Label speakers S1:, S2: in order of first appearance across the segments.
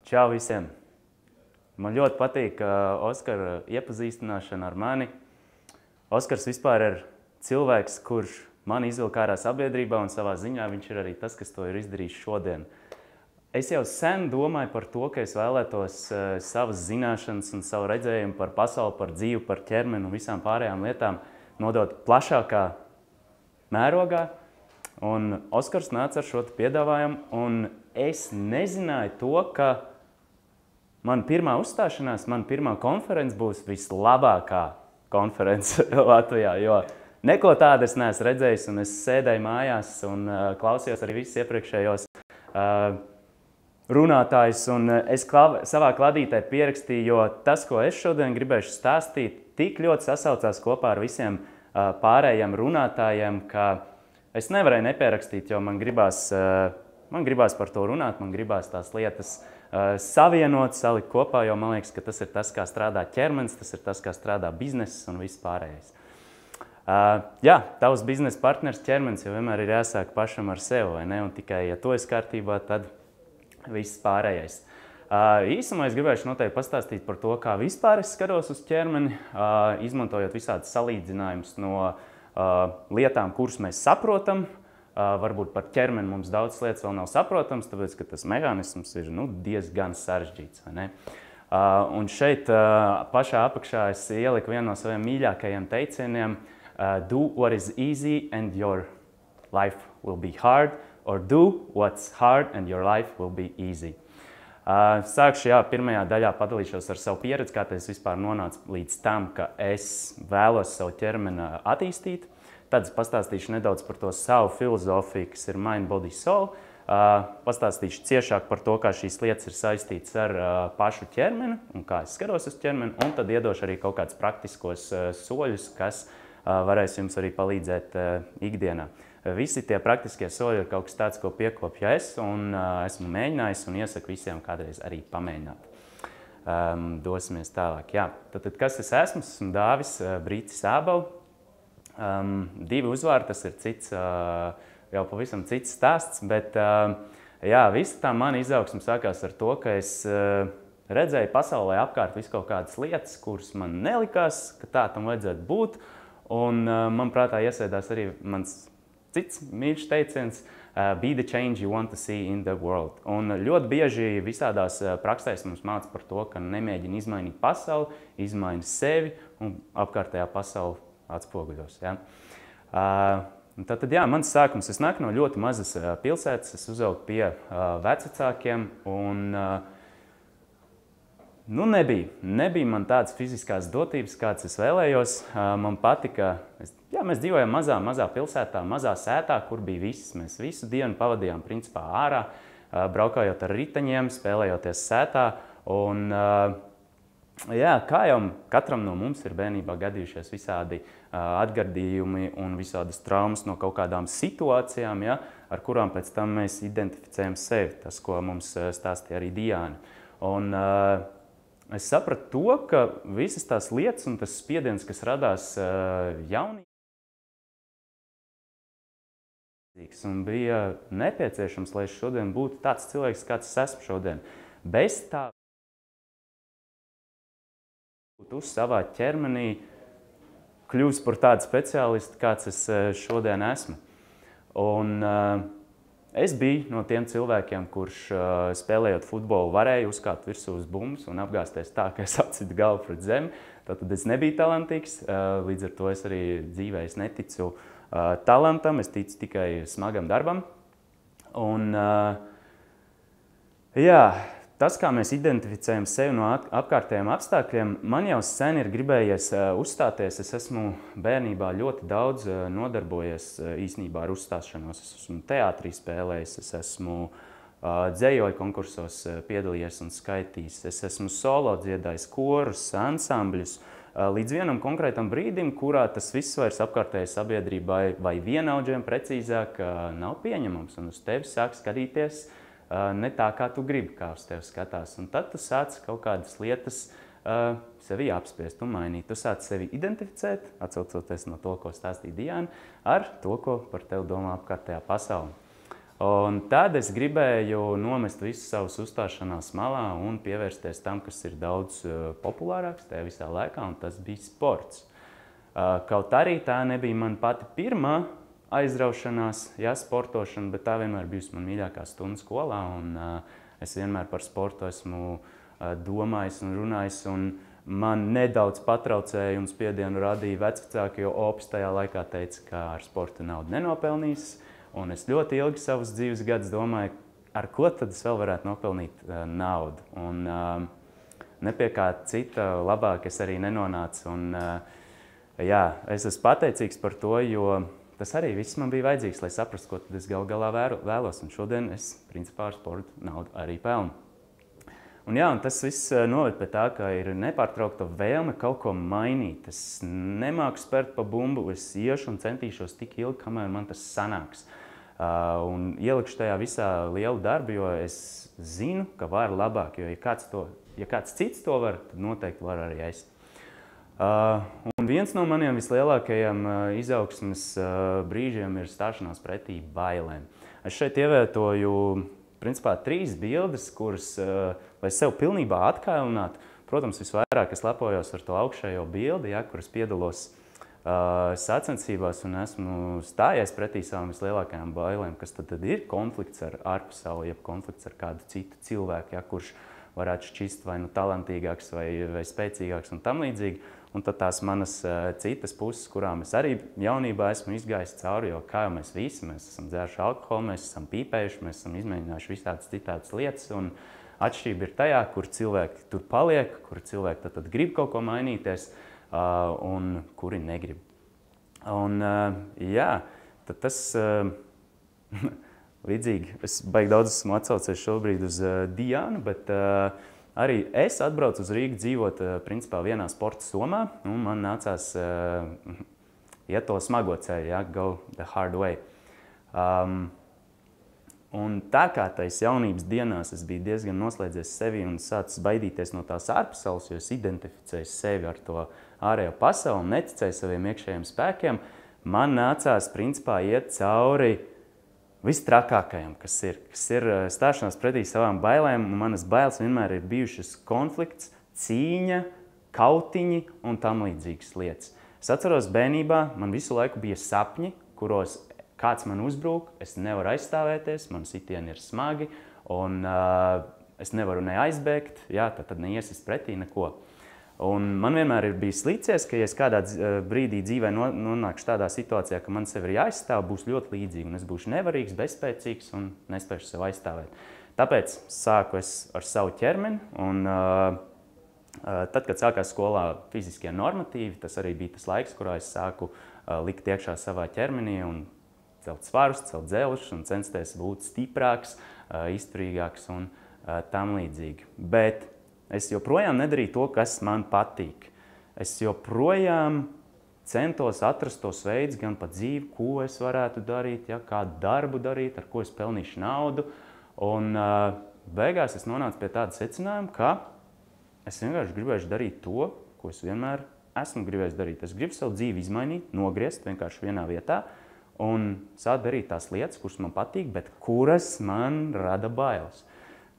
S1: Čau visiem! Man ļoti patīk Oskara iepazīstināšana ar mani. Oskars vispār ir cilvēks, kurš mani izvilka ārā sabiedrībā, un savā ziņā viņš ir arī tas, kas to ir izdarījis šodien. Es jau sen domāju par to, ka es vēlētos savas zināšanas un savu redzējumu par pasauli, par dzīvi, par ķermeni un visām pārējām lietām nodot plašākā mērogā. Un Oskars nāca ar šo piedāvājumu, un es nezināju to, ka mana pirmā uzstāšanās, mana pirmā konference būs vislabākā konference Latvijā, jo neko tādu es neesmu redzējis, un es sēdēju mājās un klausījos arī visus iepriekšējos runātājus, un es savā kladītē pierakstīju, jo tas, ko es šodien gribēšu stāstīt, tik ļoti sasaucās kopā ar visiem pārējiem runātājiem, ka es nevarēju nepierakstīt, jo man gribās par to runāt, man gribās tās lietas savienot, salikt kopā, jo man liekas, ka tas ir tas, kā strādā ķermenis, tas ir tas, kā strādā bizness un viss pārējais. Jā, tavs biznesa partners ķermenis jau vienmēr ir jāsāk pašam ar sevi, vai ne? Un tikai, ja to ir kārtībā, tad viss pārējais. Īsumā es gribēšu noteikti pastāstīt par to, kā vispār es skatos uz ķermeni, izmantojot visādas salīdzinājumus no lietām, kuras mēs saprotam. Varbūt par ķermeni mums daudz lietas vēl nav saprotams, tāpēc, ka tas mehānisms ir diezgan sarežģīts, vai ne? Un šeit pašā apakšā es ieliku vienu no saviem mīļākajiem teicieniem: do what is easy and your life will be hard, or do what's hard and your life will be easy. Sākšu, pirmajā daļā padalīšos ar savu pieredzi, kā es vispār nonācu līdz tam, ka es vēlos savu ķermeni attīstīt. Tad es pastāstīšu nedaudz par to savu filozofiju, kas ir Mind, Body, Soul. Pastāstīšu ciešāk par to, kā šīs lietas ir saistītas ar pašu ķermeni un kā es skatos uz ķermeni, un tad iedošu arī kaut kādus praktiskos soļus, kas varēs jums arī palīdzēt ikdienā. Visi tie praktiskie soļi ir kaut kas tāds, ko piekopju es, un esmu mēģinājis un iesaku visiem kādreiz arī pamēģināt. Dosimies tālāk. Tad kas es esmu? Esmu Dāvis Brīcis Ābels. Divi uzvārdi, tas ir cits, jau pavisam cits stāsts, bet visa tā mana izaugsme sākās ar to, ka es redzēju pasaulē apkārt visu kaut kādas lietas, kuras man nelikās, ka tā tam vajadzētu būt, un man prātā iesēdās arī mans cits mīļš teiciens: be the change you want to see in the world. Un ļoti bieži visādās praksēs mums māca par to, ka nemēģina izmainīt pasauli, izmaini sevi un apkārtējā pasauli atspoguļos. Tad mans sākums, es nāku no ļoti mazas pilsētas, es uzaugu pie vecvecākiem, un nebija man tādas fiziskās dotības, kādas es vēlējos. Man patika, mēs dzīvojam mazā pilsētā, mazā sētā, kur bija viss. Mēs visu dienu pavadījām principā ārā, braukājot ar riteņiem, spēlējoties sētā, un kā jau katram no mums ir bērnībā gadījušies visādi atgardījumi un visādas traumas no kaut kādām situācijām, ar kurām pēc tam mēs identificējam sevi, tas, ko mums stāstīja arī Diāna. Un es sapratu to, ka visas tās lietas un tas spiediens, kas radās jaunībā, un bija nepieciešams, lai es šodien būtu tāds cilvēks, kāds es esmu šodien. Bez tā uz savā ķermenī kļūst par tādu speciālistu, kāds es šodien esmu. Un es biju no tiem cilvēkiem, kurš spēlējot futbolu varēja uzkāpt virsū uz bumbas un apgāzties tā, ka es atsitu galvu pret zemi. Tātad es nebiju talantīgs, līdz ar to es arī dzīvē neticu talantam, es ticu tikai smagam darbam. Un tas, kā mēs identificējam sevi no apkārtējiem apstākļiem, man jau sen ir gribējies uzstāties. Es esmu bērnībā ļoti daudz nodarbojies īstenībā ar uzstāšanos. Es esmu teātrī spēlējis, es esmu dzejoļu konkursos piedalījies un skaitījis. Es esmu solo dziedājis korus, ansambļus, līdz vienam konkrētam brīdim, kurā tas viss vairs apkārtējai sabiedrībai vai vienaudžiem precīzāk nav pieņemams, un uz tevi sāk skatīties ne tā, kā tu gribi, kā uz tevi skatās. Un tad tu sāc kaut kādas lietas sevi apspiest un mainīt. Tu sāc sevi identificēt, atsaucoties no to, ko stāstīja Diāna, ar to, ko par tevi domā apkārtējā pasaule. Un tad es gribēju nomest visu savus uzstāšanās malā un pievērsties tam, kas ir daudz populārāks tajā visā laikā, un tas bija sports. Kaut arī tā nebija man pati pirmā aizraušanās, sportošana, bet tā vienmēr bijusi man mīļākā stunda skolā, un es vienmēr par sportu esmu domājis un runājis, un man nedaudz patraucēja un spiedienu radīja vecvecāki, jo opis tajā laikā teica, ka ar sportu naudu nenopelnīs. Un es ļoti ilgi savus dzīves gadus domāju, ar ko tad es vēl varētu nopelnīt naudu. Un ne pie kā cita labāk es arī nenonācu. Un, es esmu pateicīgs par to, jo tas arī viss man bija vajadzīgs, lai saprastu, ko tad es gal galā vēlos. Un šodien es principā ar sportu naudu arī pelnu. Un tas viss noved pie tā, ka ir nepārtraukta vēlme kaut ko mainīt. Es nemāku spērt pa bumbu, es iešu un centīšos tik ilgi, kamēr man tas sanāks. Un ielikšu tajā visā lielu darbu, jo es zinu, ka var labāk, jo ja kāds cits to var, tad noteikti var arī es. Un viens no maniem vislielākajiem izaugsmes brīžiem ir stāšanās pretī bailēm. Es šeit ievietoju principā 3 bildes, kuras, lai sev pilnībā atkailinātu, protams, visvairāk es lepojos ar to augšējo bildi, kuras piedalos sacensībās un esmu stājies pretī savām vislielākajām bailēm, kas tad ir konflikts ar ārpasauli, jeb konflikts ar kādu citu cilvēku, kurš varētu šķist vai nu talantīgāks vai spēcīgāks un tam līdzīgi. Un tad tās manas citas puses, kurām es arī jaunībā esmu izgājis cauri, jo kā jau mēs visi, mēs esam dzēruši alkoholu, mēs esam pīpējuši, mēs esam izmēģinājuši visādas citādas lietas, un atšķirība ir tajā, kur cilvēki tur paliek, kur cilvēki tad grib kaut ko mainīties, un kuri negrib. Un, tad tas līdzīgi. Es baigi daudz esmu atsaucies šobrīd uz Diānu, bet arī es atbraucu uz Rīgu dzīvot principā vienā sporta somā, un man nācās iet to smago ceļu, go the hard way. Un tā kā tais jaunības dienās es biju diezgan noslēdzies sevi un sācis baidīties no tās ārpasaules, jo es identificēju sevi ar to ārējo pasauli un neticēju saviem iekšējiem spēkiem, man nācās principā iet cauri vistrakākajam, kas ir stāšanās pretī savām bailēm. Manas bailes vienmēr ir bijušas konflikts, cīņa, kautiņi un tam līdzīgas lietas. Es atceros bērnībā, man visu laiku bija sapņi, kuros kāds man uzbrūk, es nevaru aizstāvēties, man sitieni ir smagi, un es nevaru neaizbēgt, tad neiesist pretī neko. Un man vienmēr ir bijis līdzies, ka ja es kādā brīdī dzīvē nonākšu tādā situācijā, ka man sevi ir jāaizstāv, būs ļoti līdzīgi, un es būšu nevarīgs, bezspēcīgs un nespēšu sev aizstāvēt. Tāpēc sāku es ar savu ķermeni, un tad, kad sākās skolā fiziskie normatīvi, tas arī bija tas laiks, kurā es sāku likt iekšā savā ķermenī un celt svarus, celt dzelžus un censties būt stiprāks, izturīgāks un tam līdzīgi. Bet es joprojām nedarīju to, kas man patīk. Es joprojām centos atrast tos veidus gan pa dzīvi, ko es varētu darīt, kādu darbu darīt, ar ko es pelnīšu naudu. Un beigās es nonācu pie tāda secinājuma, ka es vienkārši gribēšu darīt to, ko es vienmēr esmu gribējis darīt. Es gribu savu dzīvi izmainīt, nogriezt vienkārši vienā vietā un sākt darīt tās lietas, kuras man patīk, bet kuras man rada bailes.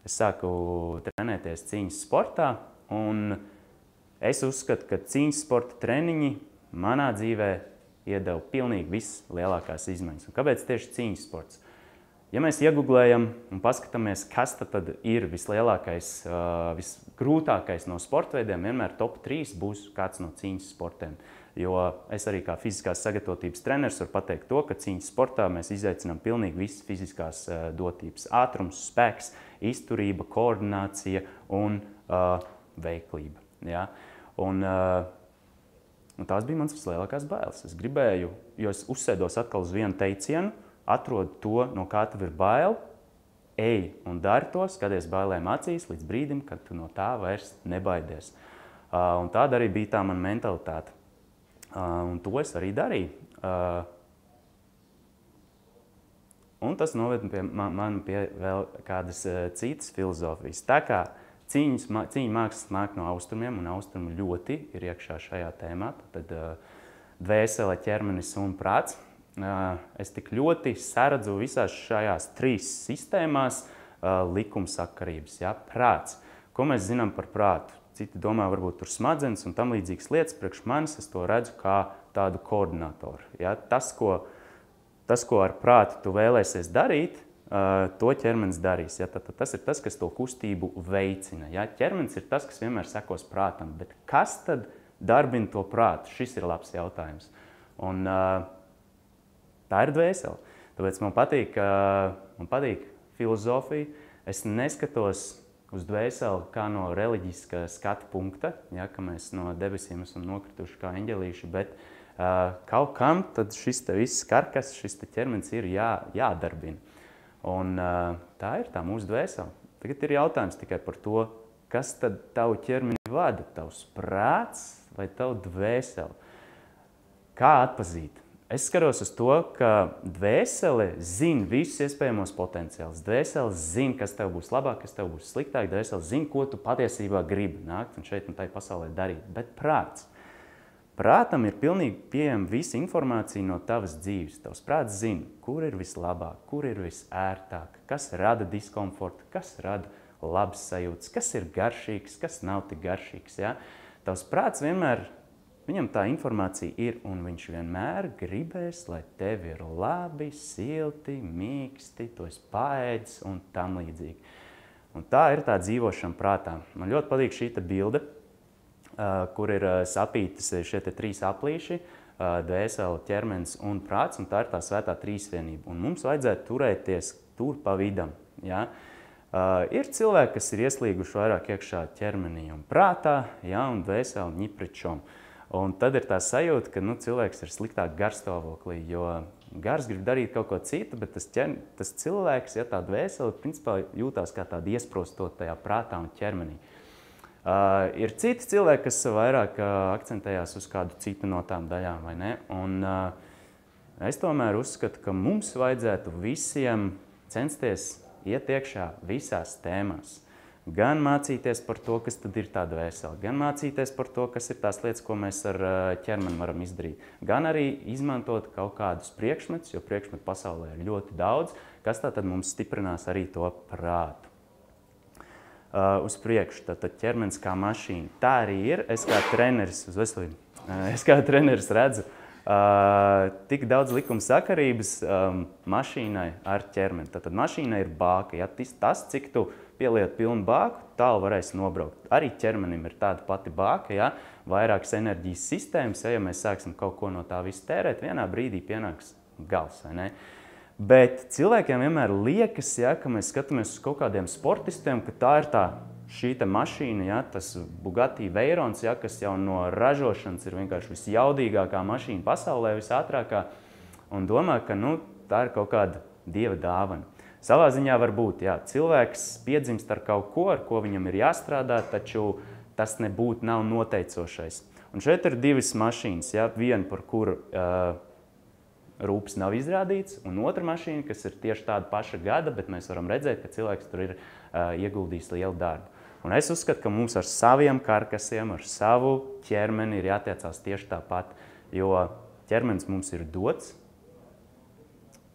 S1: Es sāku trenēties cīņas sportā, un es uzskatu, ka cīņas sporta treniņi manā dzīvē iedeva pilnīgi vislielākās izmaiņas. Un kāpēc tieši cīņas sports? Ja mēs ieguglējam un paskatāmies, kas tad ir vislielākais, visgrūtākais no sporta veidiem, vienmēr top 3 būs kāds no cīņas sportiem. Jo es arī kā fiziskās sagatavotības treneris varu pateikt to, ka cīņas sportā mēs izaicinām pilnīgi visas fiziskās dotības. Ātrums, spēks, izturība, koordinācija un veiklība. Ja? Un tās bija mans vislielākās bailes. Es gribēju, jo es uzsēdos atkal uz vienu teicienu, atrod to, no kā tev ir bail, ej un dari to, skaties bailēm acīs līdz brīdim, kad tu no tā vairs nebaidies. Un tāda arī bija tā mana mentalitāte. Un to es arī darīju. Un tas noved man pie vēl kādas citas filozofijas. Tā kā cīņa mākslas nāk no austrumiem, un austrumi ļoti ir iekšā šajā tēmā, tad dvēsele, ķermenis un prāts. es tik ļoti saredzu visās šajās 3 sistēmās likumsakarības. Ja? Prāts. Ko mēs zinām par prātu? Citi domā, varbūt tur smadzenes un tam līdzīgas lietas. Priekš manis es to redzu kā tādu koordinatoru. Ja? Tas, ko ar prātu tu vēlēsies darīt, to ķermenis darīs. Ja? Tad tas ir tas, kas to kustību veicina. Ja? Ķermenis ir tas, kas vienmēr sekos prātam. Bet kas tad darbina to prātu? Šis ir labs jautājums. Un tā ir dvēsele. Tāpēc man patīk filozofija. Es neskatos uz dvēseli kā no reliģiska skatu punkta, ja, ka mēs no debesīm esam nokrituši kā eņģelīši, bet kaut kam tad šis te viss karkas, šis te ķermenis ir jādarbina. Un tā ir tā mūsu dvēsele. Tagad ir jautājums tikai par to, kas tad tavu ķermeni vada, tavs prāts vai tavu dvēseli. Kā atpazīt? Es skatos uz to, ka dvēsele zina visus iespējamos potenciālus. Dvēsele zina, kas tev būs labāk, kas tev būs sliktāk. Dvēsele zina, ko tu patiesībā gribi nākt un šeit un tai pasaulē darīt. Bet prāts. Prātam ir pilnīgi pieejama visa informācija no tavas dzīves. Tavs prāts zina, kur ir vislabāk, kur ir visērtāk, kas rada diskomfortu, kas rada labas sajūtas, kas ir garšīgs, kas nav tik garšīgs. Ja? Tavs prāts vienmēr, viņam tā informācija ir, un viņš vienmēr gribēs, lai tev ir labi, silti, mīksti, tu esi paēdis un tam līdzīgi. Un tā ir tā dzīvošana prātā. Man ļoti patīk šī bilde, kur ir sapītas šie 3 aplīši, dvēsele, ķermenis un prāts, un tā ir tā svētā trīsvienība. Un mums vajadzētu turēties tur pa vidam. Ja? Ir cilvēki, kas ir ieslīguši vairāk iekšā ķermenī un prātā, ja, un dvēseli ņipričom. Un tad ir tā sajūta, ka cilvēks ir sliktāk garstāvoklī, jo gars grib darīt kaut ko citu, bet tas cilvēks, ja tā dvēsele, principā jūtās kā tāda iesprostot tajā prātā un ķermenī. Ir citi cilvēki, kas vairāk akcentējās uz kādu citu no tām daļām, vai ne? Un es tomēr uzskatu, ka mums vajadzētu visiem censties iet iekšā visās tēmās. Gan mācīties par to, kas tad ir tā dvēsele, gan mācīties par to, kas ir tās lietas, ko mēs ar ķermeni varam izdarīt. Gan arī izmantot kaut kādus priekšmetus, jo priekšmetu pasaulē ir ļoti daudz, kas tātad mums stiprinās arī to prātu. Uz priekšu, tātad ķermenis kā mašīna. Tā arī ir. Es kā treneris, uz veselību, es kā treneris redzu tik daudz likuma sakarības mašīnai ar ķermeni. Tātad mašīnai ir bāka. Ja tas, cik tu pieliet pilnu bāku, tālu varēs nobraukt. Arī ķermenim ir tāda pati bāka, ja? Vairākas enerģijas sistēmas, ja mēs sāksim kaut ko no tā visu tērēt, vienā brīdī pienāks gals, vai ne? Bet cilvēkiem vienmēr liekas, ja, ka mēs skatāmies uz kaut kādiem sportistiem, ka tā ir šī mašīna, ja, tas Bugatti Veyrons, ja, kas jau no ražošanas ir vienkārši visjaudīgākā mašīna pasaulē, visātrākā, un domā, ka tā ir kaut kāda dieva dāvana. Savā ziņā var būt, jā, cilvēks piedzimst ar kaut ko, ar ko viņam ir jāstrādā, taču tas nebūtu nav noteicošais. Un šeit ir 2 mašīnas, ja, viena, par kuru rūpes nav izrādīts, un otra mašīna, kas ir tieši tāda paša gada, bet mēs varam redzēt, ka cilvēks tur ir ieguldījis lielu darbu. Un es uzskatu, ka mums ar saviem karkasiem, ar savu ķermeni ir jātiecās tieši tāpat, jo ķermenis mums ir dots.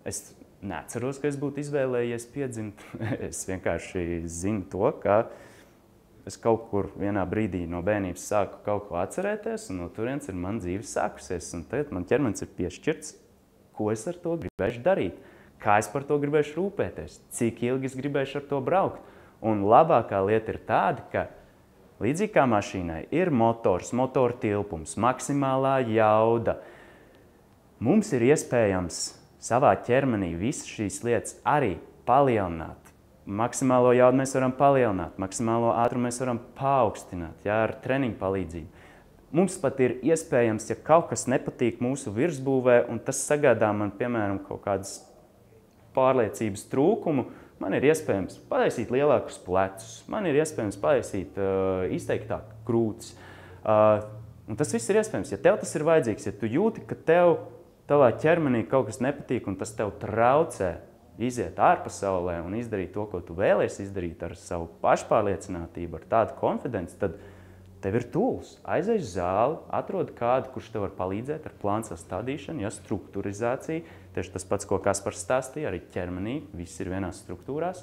S1: Es neatceros, ka es būtu izvēlējies piedzimt. Es vienkārši zinu to, ka es kaut kur vienā brīdī no bērnības sāku kaut ko atcerēties, un no turienes ir man dzīve sākusies, un tagad man ķermenis ir piešķirts. Ko es ar to gribēšu darīt, kā es par to gribēšu rūpēties, cik ilgi es gribēšu ar to braukt. Un labākā lieta ir tāda, ka līdzīgi kā mašīnai ir motors, motora tilpums, maksimālā jauda. Mums ir iespējams savā ķermenī visas šīs lietas arī palielināt. Maksimālo jaudu mēs varam palielināt, maksimālo ātrumu mēs varam paaugstināt, ja, ar treniņu palīdzību. Mums pat ir iespējams, ja kaut kas nepatīk mūsu virsbūvē, un tas sagādā man, piemēram, kaut kādas pārliecības trūkumu, man ir iespējams pataisīt lielākus plecus, man ir iespējams pataisīt izteiktāk krūtis. Un tas viss ir iespējams. Ja tev tas ir vajadzīgs, ja tu jūti, ka tavā ķermenī kaut kas nepatīk, un tas tev traucē iziet ārpasaulē un izdarīt to, ko tu vēlies izdarīt ar savu pašpārliecinātību, ar tādu konfidenci, tad Tev ir tools. Aizej uz zāli, atrod kādu, kurš tev var palīdzēt ar plānu sastādīšanu, strukturizāciju. Tieši tas pats, ko Kaspars stāstīja, arī ķermenī, viss ir vienās struktūrās.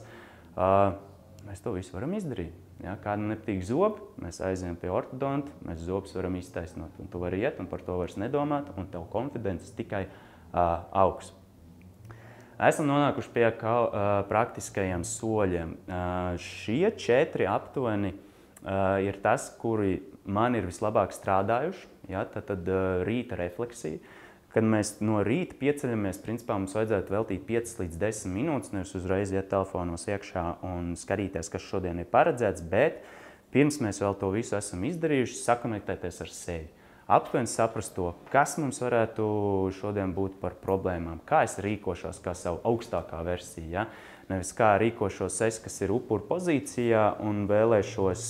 S1: Mēs to visu varam izdarīt. Ja, kādam nepatīk zobi, mēs aizējam pie ortodonta, mēs zobus varam iztaisnot. Un tu vari iet un par to vairs nedomāt, un tev konfidences tikai augs. Esam nonākuši pie praktiskajiem soļiem. Šie 4 aptuveni ir tas, kuri man ir vislabāk strādājuši. Ja, tad rīta refleksija. Kad mēs no rīta pieceļamies, principā mums vajadzētu veltīt 5 līdz 10 minūtes, nevis uzreiz iet telefonos iekšā un skatīties, kas šodien ir paredzēts, bet pirms mēs vēl to visu esam izdarījuši, sakonektēties ar sevi. Aptuveni saprast to, kas mums varētu šodien būt par problēmām, kā es rīkošos kā savu augstākā versija. Ja? Nevis kā rīkošos es, kas ir upuru pozīcijā un vēlēšos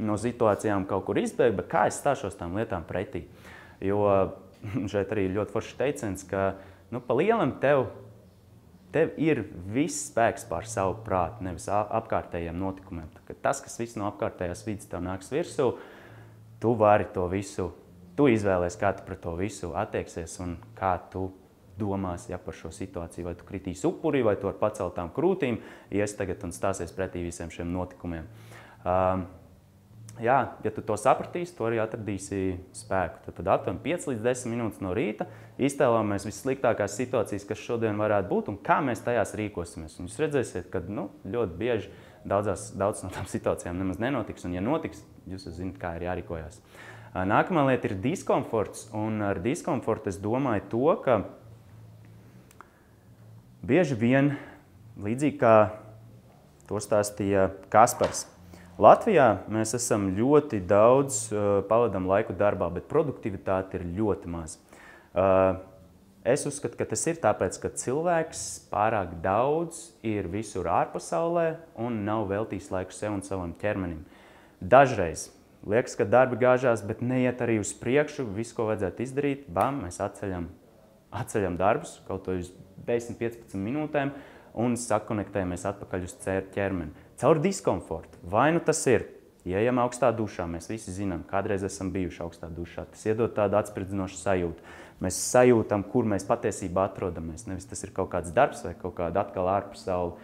S1: no situācijām kaut kur izbēgt, bet kā es stāšos tām lietām pretī. Jo šeit arī ļoti foršs teiciens, ka pa lielam tev ir viss spēks pār savu prātu, nevis apkārtējiem notikumiem. Tas, kas viss no apkārtējās vidas tev nāks virsū, tu vari to visu, tu izvēlies, kā tu pret to visu attieksies un kā tu domās par šo situāciju. Vai tu kritīsi upurī, vai tu ar paceltām krūtīm ies tagad un stāsies pretī visiem šiem notikumiem. Ja tu to sapratīsi, tu arī atradīsi spēku. Tad aptuveni 5 līdz 10 minūtes no rīta iztēlāmies vissliktākās situācijas, kas šodien varētu būt un kā mēs tajās rīkosimies. Un jūs redzēsiet, ka ļoti bieži daudz no tām situācijām nemaz nenotiks, un ja notiks, jūs zināt, kā ir jārīkojās. Nākamā lieta ir diskomforts, un ar diskomfortu es domāju to, ka bieži vien, līdzīgi kā to stāstīja Kaspars, Latvijā mēs esam ļoti daudz pavadām laiku darbā, bet produktivitāte ir ļoti maz. Es uzskatu, ka tas ir tāpēc, ka cilvēks pārāk daudz ir visur ārpasaulē un nav veltījis laiku sev un savam ķermenim. Dažreiz liekas, ka darbi gāžās, bet neiet arī uz priekšu, visu, ko vajadzētu izdarīt, mēs atceļam darbus, kaut to uz 10-15 minūtēm, un sakonektējamies atpakaļ uz ķermeni. Caur diskomfortu. Vai nu tas ir, ejam augstā dušā, mēs visi zinām, kādreiz esam bijuši augstā dušā. Tas iedod tādu atspridzinošu sajūtu. Mēs sajūtam, kur mēs patiesībā atrodamies. Nevis tas ir kaut kāds darbs vai kaut kāda atkal ārpasaule,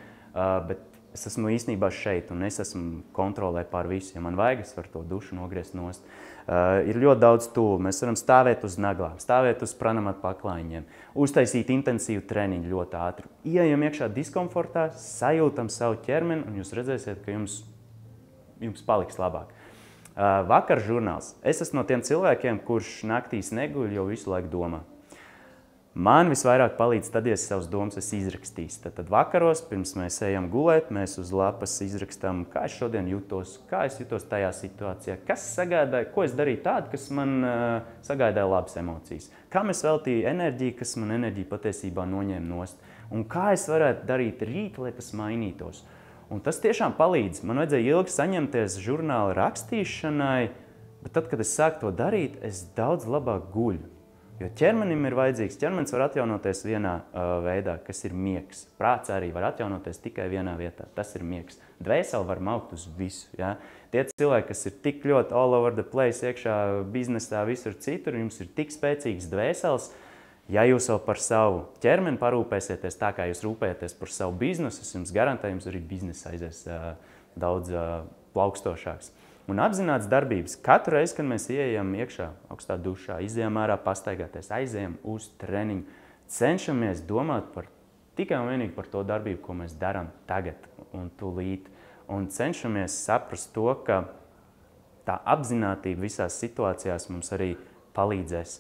S1: bet es esmu īstenībā šeit un es esmu kontrolē pār visu. Ja man vajag, es varu to dušu nogriezt nost. Ir ļoti daudz tūlu. Mēs varam stāvēt uz naglām, stāvēt uz pranamata paklājiņiem, uztaisīt intensīvu treniņu ļoti ātri. Ieejam iekšā diskomfortā, sajūtam savu ķermeni un jūs redzēsiet, ka jums paliks labāk. Vakar žurnāls. Es esmu no tiem cilvēkiem, kurš naktīs neguļ, jo visu laiku domā. Man visvairāk palīdz tad, ja es savas domas izrakstīšu. Tad vakaros, pirms mēs ejam gulēt, mēs uz lapas izrakstam, kā es šodien jutos, kā es jutos tajā situācijā, kas sagādāja, ko es darīju tādu, kas man sagādāja labas emocijas. Kā es veltīju enerģiju, kas man enerģiju patiesībā noņēma nost. Un kā es varētu darīt rīt, lai tas mainītos. Un tas tiešām palīdz. Man vajadzēja ilgi saņemties žurnāla rakstīšanai, bet tad, kad es sāku to darīt, es daudz labāk guļu. Jo ķermenim ir vajadzīgs, ķermenis var atjaunoties vienā veidā, kas ir miegs. Prāts arī var atjaunoties tikai vienā vietā, tas ir miegs. Dvēseli var maukt uz visu. Ja? Tie cilvēki, kas ir tik ļoti all over the place, iekšā biznesā, visur citur, jums ir tik spēcīgs dvēseles, ja jūs vēl par savu ķermeni parūpēsieties tā, kā jūs rūpējaties par savu biznesu, es jums garantēju, jums arī biznesa aizies daudz plaukstošāks. Un apzināts darbības. Katru reizi, kad mēs ieejam iekšā augstā dušā, izejam ārā pastaigāties, aizejam uz treniņu, cenšamies domāt tikai un vienīgi par to darbību, ko mēs darām tagad un tūlīt. Un cenšamies saprast to, ka tā apzinātība visās situācijās mums arī palīdzēs.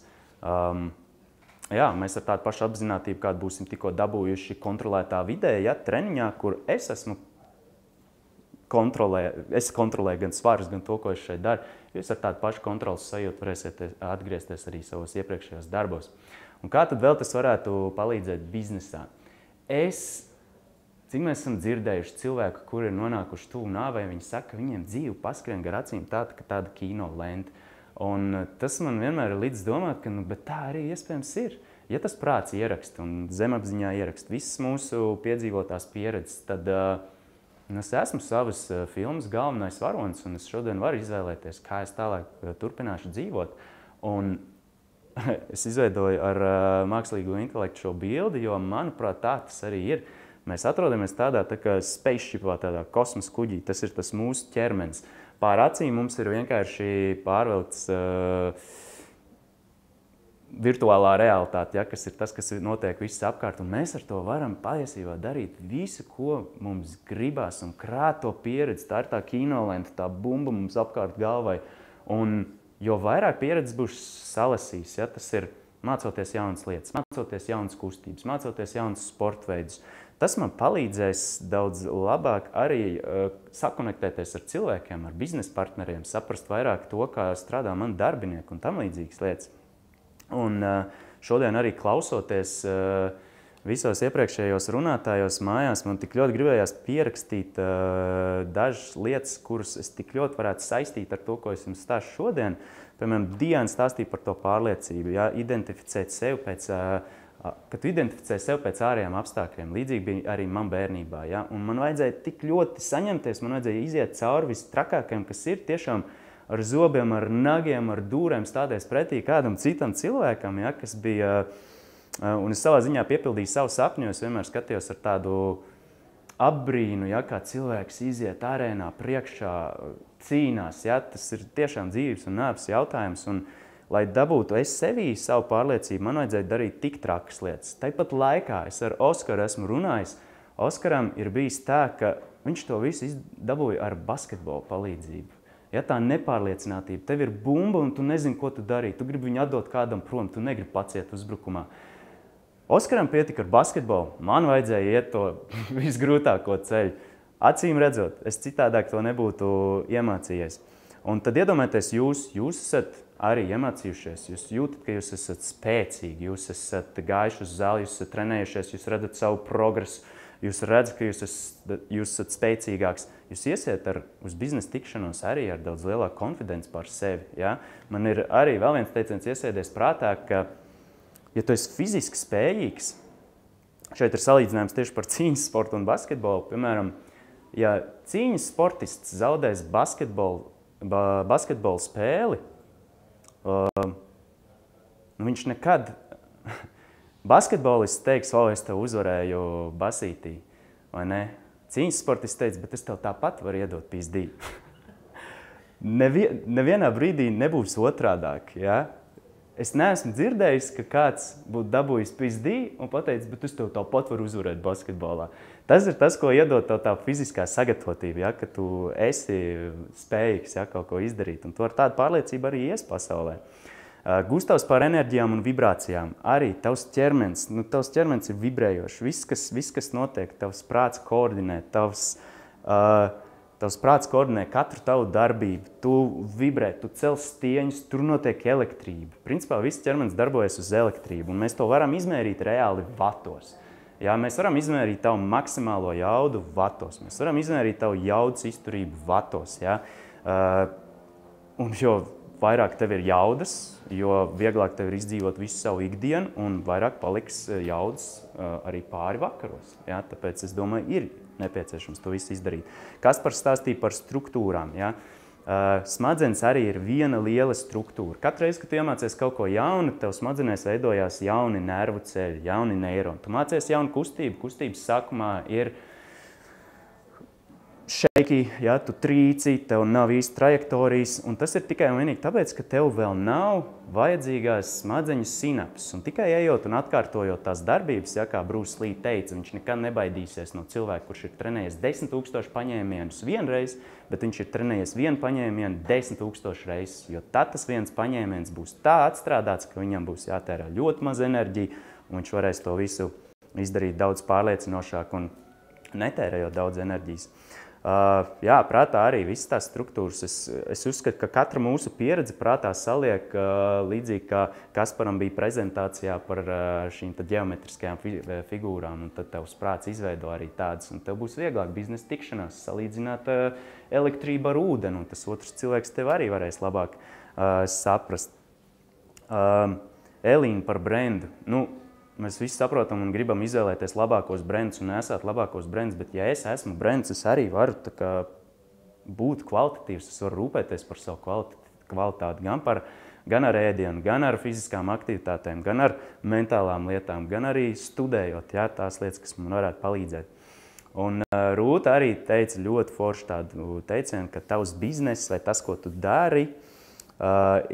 S1: Mēs ar tādu pašu apzinātību, kādu būsim tikko dabūjuši kontrolētā vidē, treniņā, kur es kontrolēju gan svarus, gan to, ko es šeit daru. Jūs ar tādu pašu kontrolas sajūtu varēsiet atgriezties arī savos iepriekšējos darbos. Un kā tad vēl tas varētu palīdzēt biznesā? Cik mēs esam dzirdējuši cilvēku, kuri ir nonākuši tuvu nāvei, viņi saka, ka viņiem dzīve paskrien gar acīm tāda kino lenta. Un tas man vienmēr ir līdz domāt, ka bet tā arī iespējams ir. Ja tas prāts ieraksta un zemapziņā ieraksta visas mūsu piedzīvotās pieredzes, tad Es esmu savas filmas galvenais varonis, un es šodien varu izvēlēties, kā es tālāk turpināšu dzīvot. Un es izveidoju ar mākslīgo intelektu šo bildi, jo, manuprāt, tā tas arī ir. Mēs atrodamies tādā tā kā spaceshipā, tādā kosmosa kuģī. Tas ir tas mūsu ķermenis. Pār acīm mums ir vienkārši pārvelkts virtuālā realitāte, ja, kas ir tas, kas notiek viss apkārt. Un mēs ar to varam patiesībā darīt visu, ko mums gribās, un krāt to pieredzi. Tā ir tā kinolenta, tā bumba mums apkārt galvai. Un jo vairāk pieredzes būs salasījis, ja, tas ir mācoties jaunas lietas, mācoties jaunas kustības, mācoties jaunas sporta veidus. Tas man palīdzēs daudz labāk arī sakonektēties ar cilvēkiem, ar biznesa partneriem, saprast vairāk to, kā strādā mani darbinieki un tam līdzīgas lietas. Un šodien arī klausoties visos iepriekšējos runātājos mājās, man tik ļoti gribējās pierakstīt dažas lietas, kuras es tik ļoti varētu saistīt ar to, ko es jums stāstu šodien. Piemēram, Diana stāstīja par to pārliecību, ja, identificēt sevi pēc, kad tu identificē sevi pēc ārējiem apstākļiem. Līdzīgi bija arī man bērnībā. Ja? Un man vajadzēja tik ļoti saņemties, man vajadzēja iziet cauri vistrakākajam, kas ir tiešām ar zobiem, ar nagiem, ar dūrēm stāties pretī kādam citam cilvēkam, ja, kas bija, un es savā ziņā piepildīju savu sapņu, es vienmēr skatījos ar tādu apbrīnu, ja, kā cilvēks iziet arēnā priekšā, cīnās, ja, tas ir tiešām dzīves un nāves jautājums, un lai dabūtu es sevī savu pārliecību, man vajadzēja darīt tik trakas lietas. Tāpat laikā es ar Oskaru esmu runājis. Oskaram ir bijis tā, ka viņš to visu dabūja ar basketbolu palīdzību. Ja tā nepārliecinātība, tev ir bumba un tu nezini, ko tu darīt. Tu gribi viņu atdot kādam prom, tu negribi paciet uzbrukumā. Oskaram pietika ar basketbolu, man vajadzēja iet to visgrūtāko ceļu. Acīm redzot, es citādāk to nebūtu iemācījies. Un tad iedomājieties, jūs esat arī iemācījušies, jūs jūtat, ka jūs esat spēcīgi, jūs esat gājuši uz zāli, jūs esat trenējušies, jūs redzat savu progresu, jūs redzat, ka jūs esat spēcīgāks. Jūs iesiet uz biznesa tikšanos arī ar daudz lielāku konfidenci par sevi. Ja? Man ir arī vēl viens teiciens iesēdies prātā, ka, ja tu esi fiziski spējīgs, šeit ir salīdzinājums tieši par cīņas sportu un basketbolu. Piemēram, ja cīņas sportists zaudēs basketbolu spēli, viņš nekad... Basketbolists teiks, es tev uzvarēju basītī, vai ne? Cīņas sportists teica, bet es tev tāpat varu iedot pīzdī. Nevienā brīdī nebūs otrādāk, ja? Es neesmu dzirdējis, ka kāds būtu dabūjis pīzdī un pateicis, bet es tev tāpat varu uzvarēt basketbolā. Tas ir tas, ko iedod tev tā fiziskā sagatavotība, ja? Ka tu esi spējīgs, ja, kaut ko izdarīt, un tu ar tādu pārliecību arī ies pasaulē. Gustavs par enerģijām un vibrācijām. Arī tavs ķermenis ir vibrējošs. Viss, kas notiek, tavs prāts koordinē, tavs prāts koordinē katru tavu darbību. Tu vibrē, tu cel stieņus, tur notiek elektrība. Principā viss ķermenis darbojas uz elektrību, un mēs to varam izmērīt reāli vatos. Jā, mēs varam izmērīt tavu maksimālo jaudu vatos. Mēs varam izmērīt tavu jaudas izturību vatos. Jā. Un jo vairāk tev ir jaudas, jo vieglāk tev ir izdzīvot visu savu ikdienu, un vairāk paliks jaudas arī pāri vakaros. Ja? Tāpēc es domāju, ir nepieciešams to visu izdarīt. Kaspars stāstīja par struktūrām. Ja? Smadzenes arī ir viena liela struktūra. Katru reizi, kad tu iemācies kaut ko jaunu, tev smadzenēs veidojās jauni nervu ceļi, jauni neironi. Tu mācies jaunu kustību. Kustības sākumā ir šeiki, ja, tu trīci, tev nav īsti trajektorijas, un tas ir tikai un vienīgi tāpēc, ka tev vēl nav vajadzīgās smadzeņu sinapses. Un tikai ejot un atkārtojot tās darbības, ja, kā Bruce Lee teica, viņš nekad nebaidīsies no cilvēka, kurš ir trenējies 10 000 paņēmienus vienreiz, bet viņš ir trenējies vienu paņēmienu 10 000 reizes, jo tad tas viens paņēmiens būs tā atstrādāts, ka viņam būs jātērē ļoti maz enerģija, un viņš varēs to visu izdarīt daudz pārliecinošāk un netērējot daudz enerģijas. Jā, prātā arī visas tās struktūras. Es uzskatu, ka katra mūsu pieredze prātā saliek līdzīgi, kā Kasparam bija prezentācijā par šīm ģeometriskajām figūrām, un tad tevs prāts izveido arī tādas, un tev būs vieglāk biznesa tikšanās salīdzināt elektrību ar ūdeni, un tas otrs cilvēks tev arī varēs labāk saprast. Elīna par brendu. Nu, mēs visi saprotam un gribam izvēlēties labākos brendus un nesāt labākos brendus, bet ja es esmu brends, es arī varu tā kā būt kvalitatīvs, es varu rūpēties par savu kvalitāti, gan ar ēdienu, gan ar fiziskām aktivitātēm, gan ar mentālām lietām, gan arī studējot, jā, tās lietas, kas man varētu palīdzēt. Un Rūta arī teica ļoti forši tādu teicienu, ka tavs bizness vai tas, ko tu dari,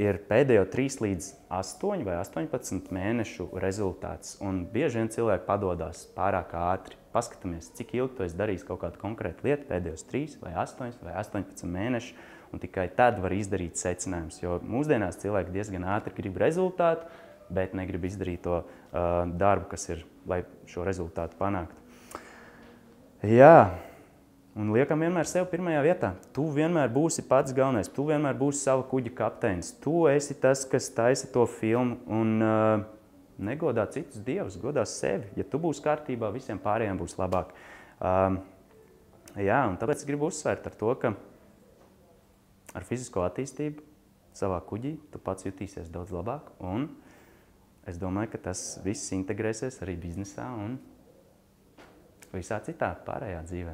S1: ir pēdējo 3 līdz 8 vai 18 mēnešu rezultāts. Un bieži vien cilvēki padodās pārāk ātri. Paskatāmies, cik ilgi tu esi darījis kaut kādu konkrētu lietu, pēdējos 3 vai 8 vai 18 mēneši, un tikai tad var izdarīt secinājumus. Jo mūsdienās cilvēki diezgan ātri grib rezultātu, bet negrib izdarīt to darbu, kas ir, lai šo rezultātu panāktu. Jā, un liekam vienmēr sev pirmajā vietā. Tu vienmēr būsi pats galvenais, tu vienmēr būsi sava kuģa kapteinis. Tu esi tas, kas taisa to filmu un negodā citus dievus, godā sevi. Ja tu būsi kārtībā, visiem pārējiem būs labāk. Jā, un tāpēc es gribu uzsvērt ar to, ka ar fizisko attīstību savā kuģī tu pats jutīsies daudz labāk. Un es domāju, ka tas viss integrēsies arī biznesā un visā citā pārējā dzīvē.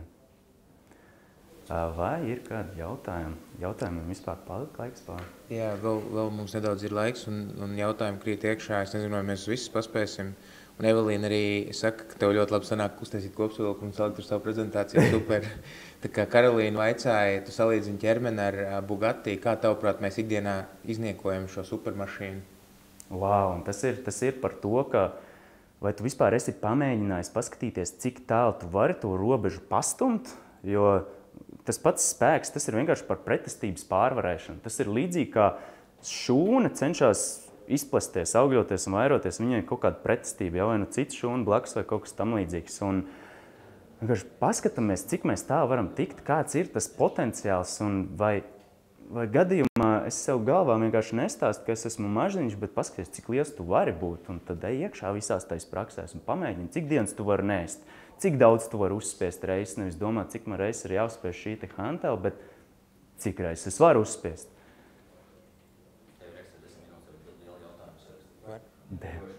S1: Vai ir kādi jautājumi? Jautājumiem vispār palika laiks pār?
S2: Jā, vēl mums nedaudz ir laiks un jautājumi krīt iekšā. Es nezinu, vai mēs visus paspēsim. Un Evelīna arī saka, ka tev ļoti labi sanāk uztaisīt kopsavilkumu un salikt ar savu prezentāciju. Super. Tā kā Karolīna vaicāja, tu salīdzini ķermeni ar Bugatti. Kā tavuprāt mēs ikdienā izniekojam šo supermašīnu?
S1: Wow, un tas ir par to, ka vai tu vispār esi pamēģinājis paskatīties, cik tālu tu vari to robežu pastumt, jo tas pats spēks, tas ir vienkārši par pretestības pārvarēšanu. Tas ir līdzīgi kā šūna cenšas izplasties, augļoties un vairoties, viņai ir kaut kāda pretestība, vai nu cits šūna blakus vai kaut kas tam līdzīgs. Un vienkārši paskatāmies, cik mēs tā varam tikt, kāds ir tas potenciāls un vai gadījumā es sev galvā vienkārši nestāstu, ka es esmu mažiņš, bet paskaties, cik liels tu vari būt, un tad ej iekšā visās tais praksēs un pamēģini, cik dienas tu vari nēst, cik daudz tu vari uzspiest reizes, nevis domāt, cik man reizes ir jāuzspiest šī te hantela, bet cik reizes es varu uzspiest.
S3: Tev ir ekstra 10 minūtes, ir liela jautājums.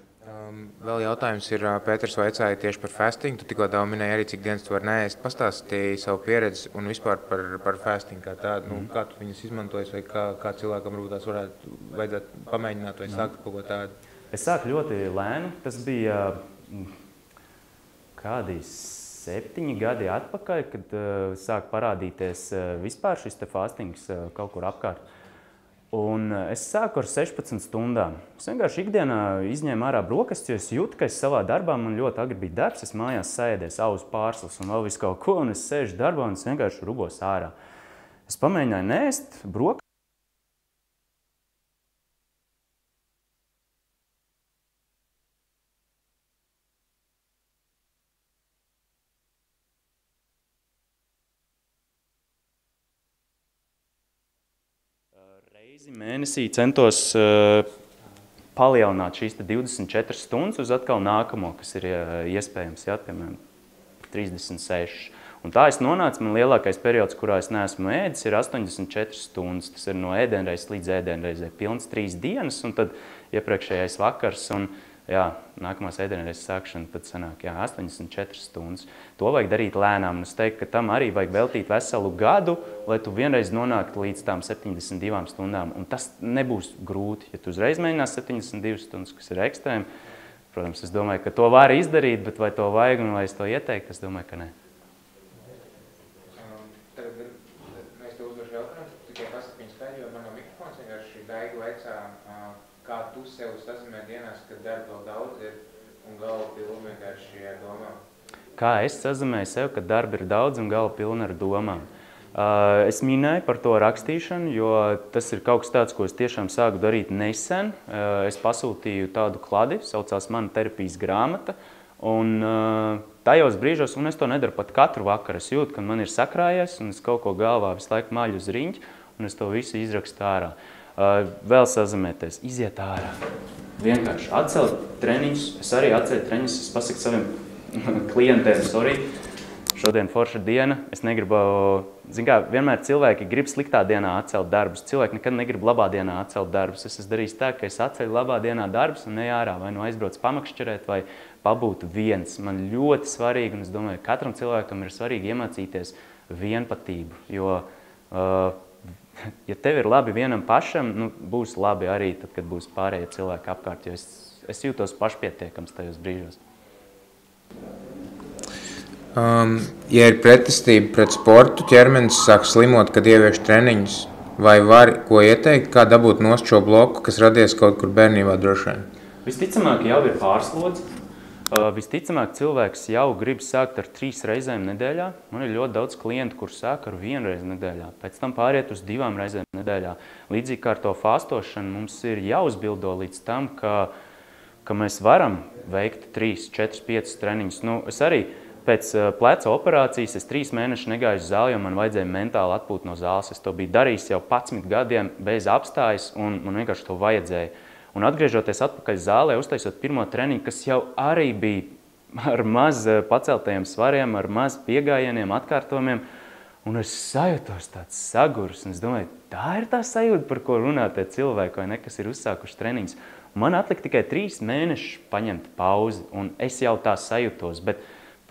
S2: Vēl jautājums ir, Pēters vaicāja tieši par fasting. Tu tikko minēji arī, cik dienas tu vari neēst. Pastāstīji savu pieredzi un vispār par fasting kā tādu. Kā tu viņus izmantojies vai kā cilvēkam varbūt tās vajadzētu pamēģināt vai sākt kaut ko tādu?
S1: Es sāku ļoti lēni. Tas bija kādi 7 gadi atpakaļ, kad sāk parādīties vispār šis te fastings kaut kur apkārt. Un es sāku ar 16 stundām. Es vienkārši ikdienā izņēmu ārā brokastis, jo es jūtu, ka es savā darbā, man ļoti agri bija darbs, es mājās sēdies auzu pārslas un vēl visu kaut ko, un es sēžu darbā un es vienkārši rubos ārā. Es pamēģināju nēst brokastis. Reizi mēnesī centos palielināt šīs 24 stundas uz atkal nākamo, kas ir iespējams, jā, piemēram, 36. Un tā es nonācu, man lielākais periods, kurā es neesmu ēdis, ir 84 stundas. Tas ir no ēdienreizes līdz ēdienreizē pilns 3 dienas, un tad iepriekšējais vakars, un jā, nākamās ēdienreizes sākšana, tad sanāk, jā, 84 stundas. To vajag darīt lēnām, un es teiktu, ka tam arī vajag veltīt veselu gadu, lai tu vienreiz nonāktu līdz tām 72 stundām, un tas nebūs grūti. Ja tu uzreiz mēģinās 72 stundas, kas ir ekstrēmi, protams, es domāju, ka to var izdarīt, bet vai to vajag un vai es to ieteiktu, es domāju, ka ne.
S2: Mēs te uzdošu jautājumu, tikai pasaka viņas pēļ, jo man no mikrofons vienkārši Daigu vaicā, kā tu sev sazīmē dienās, kad darba vēl daudz ir un galva pilna vienkārši ar domām?
S1: Kā es sazīmēju sev, kad darba ir daudz un galva pilna ar domām? Es minēju par to rakstīšanu, jo tas ir kaut kas tāds, ko es tiešām sāku darīt nesen. Es pasūtīju tādu kladi, saucās Mana terapijas grāmata, un tajos brīžos, un es to nedaru pat katru vakaru, es jūtu, ka man ir sakrājies, un es kaut ko galvā visu laiku maļu uz riņķi, un es to visu izrakstu ārā. Vēl sazamēties, iziet ārā. Vienkārši atcelt treniņus, es arī atceļu treniņus, es pasaku saviem klientiem, sorry, šodien forša diena, es negribu, vienmēr cilvēki grib sliktā dienā atcelt darbus, cilvēki nekad negrib labā dienā atcelt darbus. Es esmu darījis tā, ka es atceļu labā dienā darbus un neju ārā, vai nu aizbrauc pamakšķerēt, vai pabūt viens. Man ļoti svarīgi, un es domāju, katram cilvēkam ir svarīgi iemācīties vienpatību, jo, ja tev ir labi vienam pašam, būs labi arī tad, kad būs pārējie cilvēki apkārt, jo es jūtos pašpietiekams tajos brīžos.
S2: Ja ir pretestība pret sportu, ķermenis sāk slimot, kad ievieš treniņus, vai var ko ieteikt, kā dabūt nost šo bloku, kas radies kaut kur bērnībā droši vien?
S1: Visticamāk jau ir pārslodze. Visticamāk cilvēks jau grib sākt ar 3 reizēm nedēļā. Man ir ļoti daudz klientu, kur sāk ar 1 reizi nedēļā, pēc tam pāriet uz 2 reizēm nedēļā. Līdzīgi kā ar to fāstošanu mums ir jāuzbildo līdz tam, ka mēs varam veikt 3, 4, 5 treniņus. Es arī pēc pleca operācijas es 3 mēnešus negāju uz zāli, jo man vajadzēja mentāli atpūt no zāles. Es to biju darījis jau 11 gadiem bez apstājas, un man vienkārši to vajadzēja. Un atgriežoties atpakaļ zālē, uztaisot pirmo treniņu, kas jau arī bija ar maz paceltajiem svariem, ar maz piegājieniem, atkārtojumiem, un es sajūtos tāds sagurs, un es domāju, tā ir tā sajūta, par ko runā tie cilvēki, vai ne, kas ir uzsākuši treniņus. Man atlika tikai 3 mēneši paņemt pauzi, un es jau tā sajūtos, bet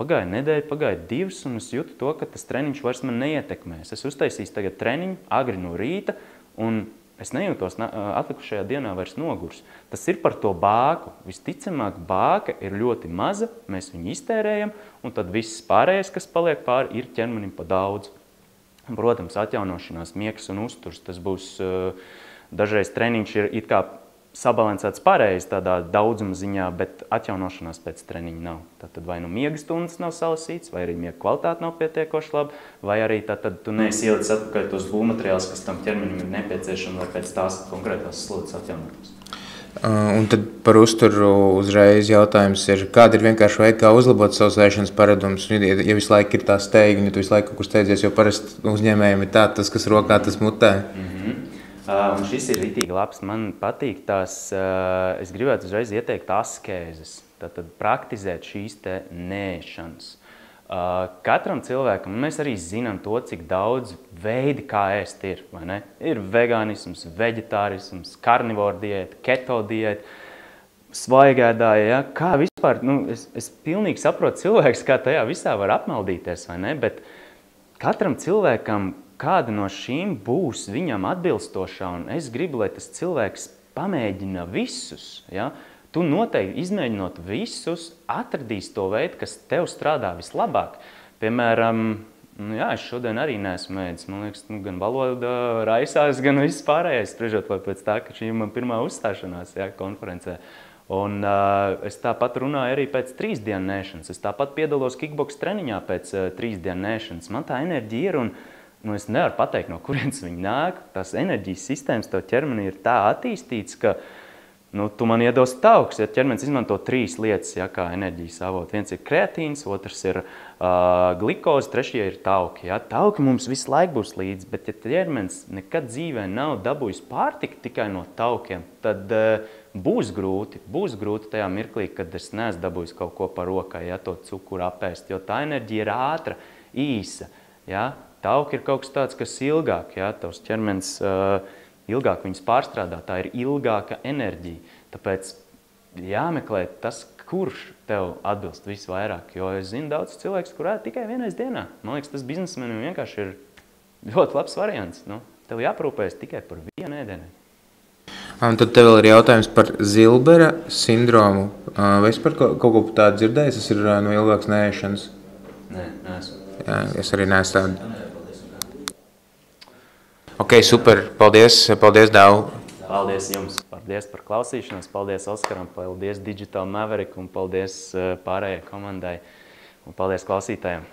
S1: pagāja nedēļa, pagāja 2, un es jūtu to, ka tas treniņš vairs man neietekmēs. Es uztaisīju tagad treniņu agri no rīta, un es nejūtos atlikušajā dienā vairs nogurs. Tas ir par to bāku. Visticamāk, bāka ir ļoti maza, mēs viņu iztērējam, un tad viss pārējais, kas paliek pāri, ir ķermenim pa daudz. Protams, atjaunošanās, miegs un uzturs, tas būs, dažreiz treniņš ir it kā sabalansēts pareizi tādā daudzuma ziņā, bet atjaunošanās pēc treniņa nav. Tātad vai nu miega stundas nav salasīts, vai arī miega kvalitāte nav pietiekoši laba, vai arī tātad tu neesi ielicis atpakaļ tos būvmateriālus, kas tam ķermenim ir nepieciešami, lai pēc tās konkrētās slodzes atjaunotos.
S2: Un tad par uzturu uzreiz jautājums ir, kāda ir vienkārši veida, kā uzlabot savus ēšanas paradumus, ja visu laiku ir tā steiga, un ja tu visu laiku kaut kur steidzies, jo parasti uzņēmējiem ir tā, tas, kas rokā, tas mutē.
S1: Un šis ir ritīgi labs. Man patīk tās, es gribētu uzreiz ieteikt askēzes, tātad praktizēt šīs te nēšanas. Katram cilvēkam, mēs arī zinām to, cik daudz veidi, kā ēst ir, vai ne? Ir vegānisms, veģetārisms, karnivora diēta, keto diēta, svaigēdāja, ja? Kā vispār, es pilnīgi saprotu cilvēks, kā tajā visā var apmaldīties, vai ne? Bet katram cilvēkam kāda no šīm būs viņam atbilstošā, un es gribu, lai tas cilvēks pamēģina visus. Ja? Tu noteikti izmēģinot visus, atradīs to veidu, kas tev strādā vislabāk. Piemēram, es šodien arī neesmu ēdis. Man liekas, gan valoda raisās, gan viss pārējais, spriežot vai pēc tā, ka šī ir man pirmā uzstāšanās konferencē. Un es tāpat runāju arī pēc 3 dienu nēšanas. Es tāpat piedalos kickboks treniņā pēc 3 dienu nēšanas. Man tā enerģija ir, un es nevaru pateikt, no kurienes viņi nāk. Tās enerģijas sistēmas tev ķermenī ir tā attīstīts, ka tu man iedos tauks. Ja ķermenis izmanto 3 lietas, kā enerģijas avot. Viens ir kreatīns, otrs ir glikoze, trešie ir tauki. Ja? Tauki mums visu laiku būs līdzi, bet ja ķermenis nekad dzīvē nav dabūjis pārtiku tikai no taukiem, tad būs grūti tajā mirklī, kad es neesmu dabūjis kaut ko par rokai, ja, to cukuru apēst, jo tā enerģija ir ātra, īsa. Ja? Tauki ir kaut kas tāds, kas ilgāk, ja? Tavs ķermenis ilgāk viņus pārstrādā, tā ir ilgāka enerģija. Tāpēc jāmeklē tas, kurš tev atbilst visvairāk, jo es zinu daudz cilvēks, kur ēd tikai 1 dienā. Man liekas, tas biznesmenim vienkārši ir ļoti labs variants. Tev jāprūpējas tikai par 1 ēdienu.
S2: Un tad tev vēl ir jautājums par Zilbera sindromu. Vai es par kaut ko tādu dzirdējis? Tas ir no ilgākas neēšanas?
S1: Nē, neesmu.
S2: Jā, es arī neesmu tādu. Ok, super. Paldies, Dāvu.
S1: Paldies jums. Paldies par klausīšanos. Paldies Oskaram. Paldies Digital Maverick un paldies pārējai komandai. Un paldies klausītājiem.